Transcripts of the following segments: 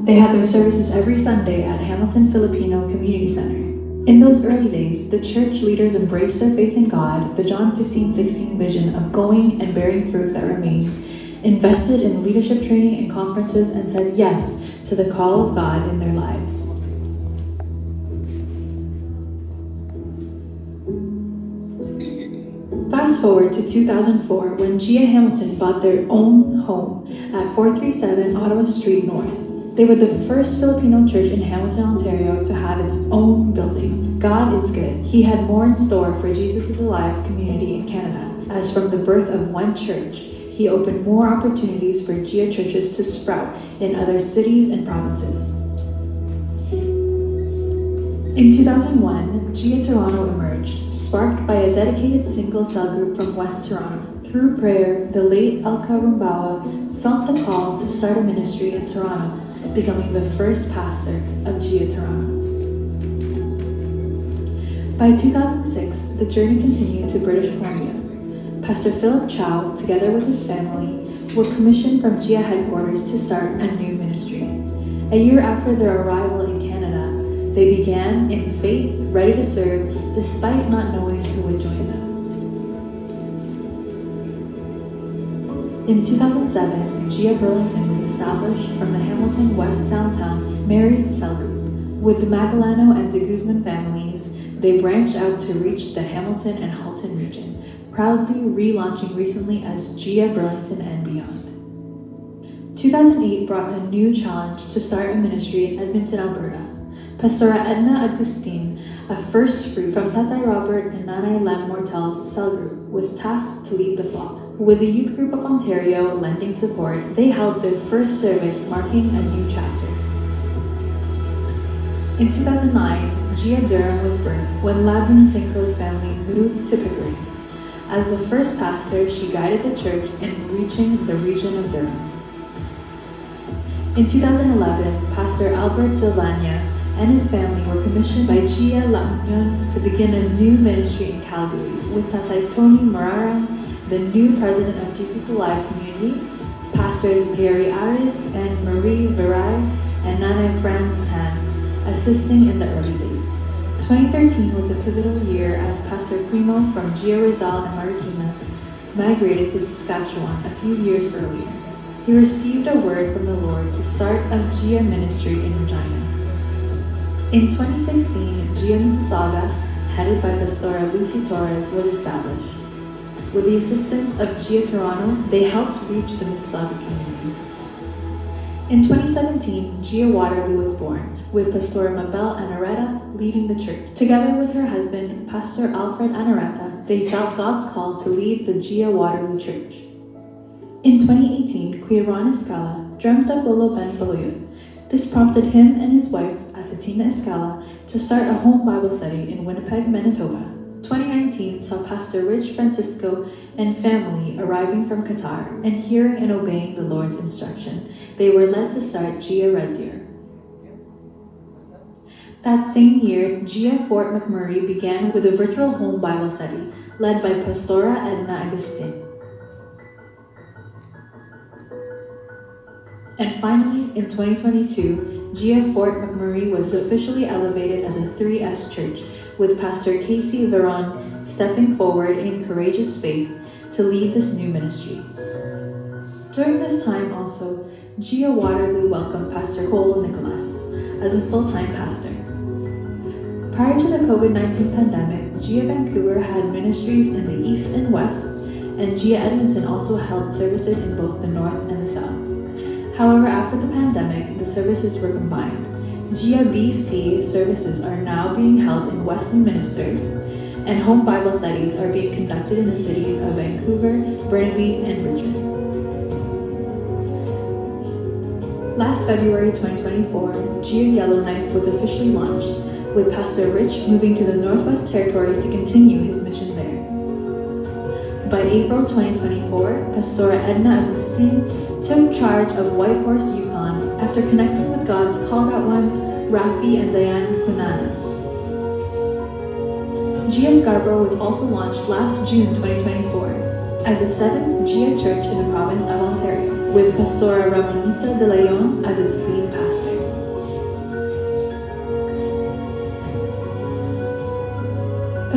They had their services every Sunday at Hamilton Filipino Community Center. In those early days, the church leaders embraced their faith in God, the John 15:16 vision of going and bearing fruit that remains, invested in leadership training and conferences, and said yes to the call of God in their lives. Fast forward to 2004, when JIA Hamilton bought their own home at 437 Ottawa Street North. They were the first Filipino church in Hamilton, Ontario to have its own building. God is good. He had more in store for Jesus is Alive community in Canada, as from the birth of one church, He opened more opportunities for JIA churches to sprout in other cities and provinces. In 2001, JIA Toronto emerged, sparked by a dedicated single cell group from West Toronto. Through prayer, the late Elka Rumbawa felt the call to start a ministry in Toronto, becoming the first pastor of JIA Toronto. By 2006, the journey continued to British Columbia. Pastor Philip Chow, together with his family, were commissioned from JIA headquarters to start a new ministry. A year after their arrival in Canada, they began in faith, ready to serve, despite not knowing who would join them. In 2007, JIA Burlington was established from the Hamilton West Downtown Married Cell Group. With the Magalano and de Guzman families, they branched out to reach the Hamilton and Halton region, proudly relaunching recently as JIA Burlington and beyond. 2008 brought a new challenge to start a ministry in Edmonton, Alberta. Pastora Edna Agustin, a first fruit from Tatay Robert and Nanay Lem Mortel's cell group, was tasked to lead the flock. With the Youth Group of Ontario lending support, they held their first service, marking a new chapter. In 2009, JIA Durham was birthed when Lavin Cinco's family moved to Pickering. As the first pastor, she guided the church in reaching the region of Durham. In 2011, Pastor Albert Silvania and his family were commissioned by JIA La Union to begin a new ministry in Calgary, with Tatay Tony Mararan, the new president of Jesus Alive Community, Pastors Gary Aris and Marie Verai, and Nanay Franz Tan, assisting in the early days. 2013 was a pivotal year as Pastor Primo from JIA Rizal and Marikina migrated to Saskatchewan a few years earlier. He received a word from the Lord to start a JIA ministry in Regina. In 2016, JIA Mississauga, headed by Pastora Lucy Torres, was established. With the assistance of JIA Toronto, they helped reach the Mississauga community. In 2017, JIA Waterloo was born, with Pastora Mabel Anareta leading the church. Together with her husband, Pastor Alfred Anareta, they felt God's call to lead the JIA Waterloo Church. In 2018, Kuya Ron Escala dreamt of Lolo Ben Baluyot. This prompted him and his wife, Atatina Escala, to start a home Bible study in Winnipeg, Manitoba. 2019 saw Pastor Rich Francisco and family arriving from Qatar, and hearing and obeying the Lord's instruction, they were led to start JIA Red Deer. That same year, JIA Fort McMurray began with a virtual home Bible study, led by Pastora Edna Agustin. And finally, in 2022, JIA Fort McMurray was officially elevated as a 3S church, with Pastor Casey Veron stepping forward in courageous faith to lead this new ministry. During this time also, JIA Waterloo welcomed Pastor Cole Nicholas as a full-time pastor. Prior to the COVID-19 pandemic, JIA Vancouver had ministries in the East and West, and JIA Edmonton also held services in both the North and the South. However, after the pandemic, the services were combined. JIA BC services are now being held in Westminster, and home Bible studies are being conducted in the cities of Vancouver, Burnaby, and Richmond. Last February 2024, JIA Yellowknife was officially launched, with Pastor Rich moving to the Northwest Territories to continue his mission there. By April 2024, Pastora Edna Agustin took charge of Whitehorse, Yukon, after connecting with God's called out ones, Rafi and Diane Kunana. JIA Scarborough was also launched last June 2024 as the 7th JIA church in the province of Ontario, with Pastora Ramonita de Leon as its lead pastor.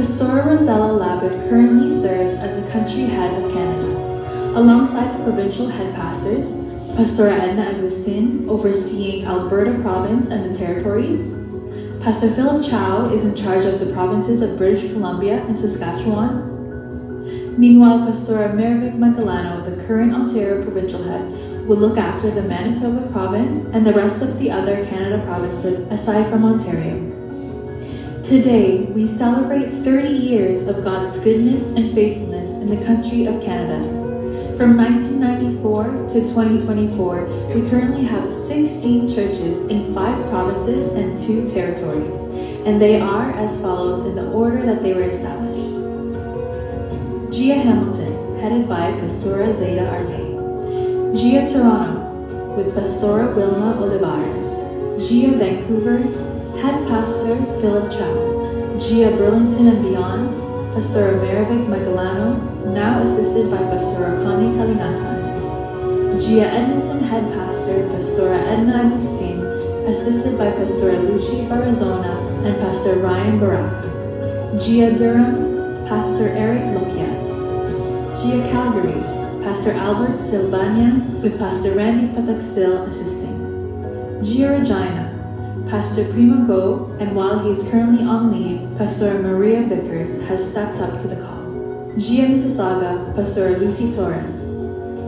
Pastora Rosella Labud currently serves as the country head of Canada. Alongside the provincial head pastors, Pastora Edna Agustin, overseeing Alberta Province and the Territories. Pastor Philip Chow is in charge of the provinces of British Columbia and Saskatchewan. Meanwhile, Pastora Mervic Magallano, the current Ontario provincial head, will look after the Manitoba province and the rest of the other Canada provinces aside from Ontario. Today, we celebrate 30 years of God's goodness and faithfulness in the country of Canada. From 1994 to 2024, we currently have 16 churches in 5 provinces and 2 territories, and they are as follows in the order that they were established. JIA Hamilton, headed by Pastora Zeta Arcade. JIA Toronto, with Pastora Wilma Olivares. JIA Vancouver, head pastor Philip Chow. JIA Burlington and beyond, Pastora Mervic Magallano, now assisted by Pastora Connie Kalingasan. JIA Edmonton head pastor Pastora Edna Agustin, assisted by Pastora Lucy Barazona and Pastor Ryan Baraka. JIA Durham, Pastor Eric Lokias. JIA Calgary, Pastor Albert Silvania with Pastor Randy Pataksil assisting. JIA Regina, Pastor Primo Go, and while he is currently on leave, Pastor Maria Vickers has stepped up to the call. JIA Mississauga, Pastor Lucy Torres.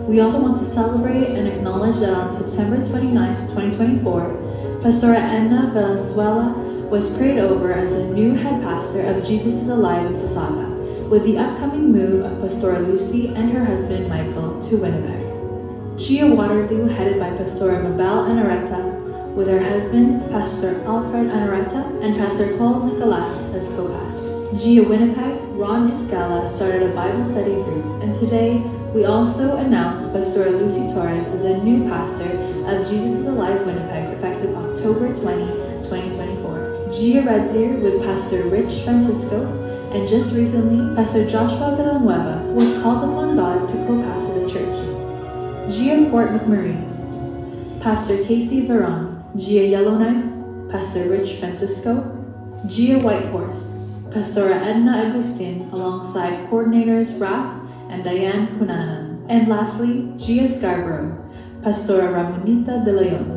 We also want to celebrate and acknowledge that on September 29, 2024, Pastora Edna Valenzuela was prayed over as the new head pastor of Jesus is Alive Mississauga, with the upcoming move of Pastora Lucy and her husband Michael to Winnipeg. JIA Waterloo, headed by Pastora Mabel Anareta, with her husband Pastor Alfred Anareta and Pastor Paul Nicolas as co-pastors. JIA Winnipeg, Ron Iscala started a Bible study group, and today we also announced Pastora Lucy Torres as a new pastor of Jesus is Alive Winnipeg effective October 20, 2024. JIA Red Deer with Pastor Rich Francisco, and just recently, Pastor Joshua Villanueva was called upon God to co-pastor the church. JIA Fort McMurray, Pastor Casey Veron. JIA Yellowknife, Pastor Rich Francisco. JIA Whitehorse, Pastora Edna Agustin alongside coordinators Raf and Diane Cunanan. And lastly, JIA Scarborough, Pastora Ramonita De Leon.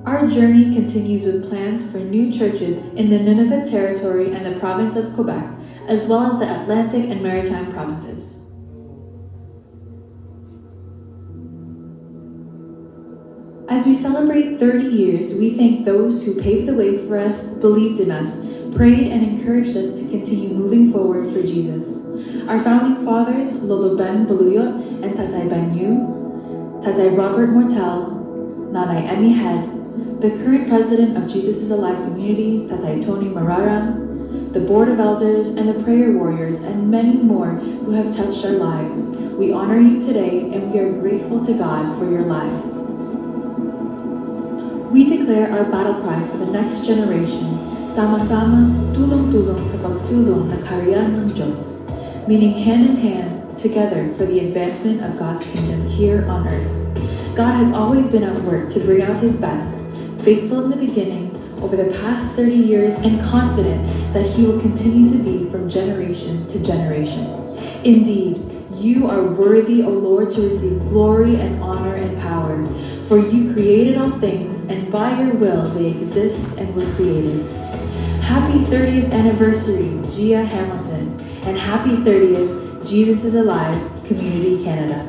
Our journey continues with plans for new churches in the Nunavut Territory and the province of Quebec, as well as the Atlantic and Maritime provinces. As we celebrate 30 years, we thank those who paved the way for us, believed in us, prayed and encouraged us to continue moving forward for Jesus. Our founding fathers, Lolo Ben Baluyot and Tatay Banyu, Tatay Robert Mortel, Nanay Emmy Head, the current president of Jesus is Alive community, Tatay Tony Mararam, the board of elders and the prayer warriors, and many more who have touched our lives. We honor you today and we are grateful to God for your lives. We declare our battle cry for the next generation, sama-sama, tulong-tulong sa pagsulong ng kaharian ng Diyos, meaning hand in hand, together for the advancement of God's kingdom here on earth. God has always been at work to bring out His best, faithful in the beginning, over the past 30 years, and confident that He will continue to be from generation to generation. Indeed, you are worthy, O Lord, to receive glory and honor and power, for you created all things, and by your will they exist and were created. Happy 30th anniversary, JIA Hamilton, and happy 30th, Jesus is Alive, Community Canada.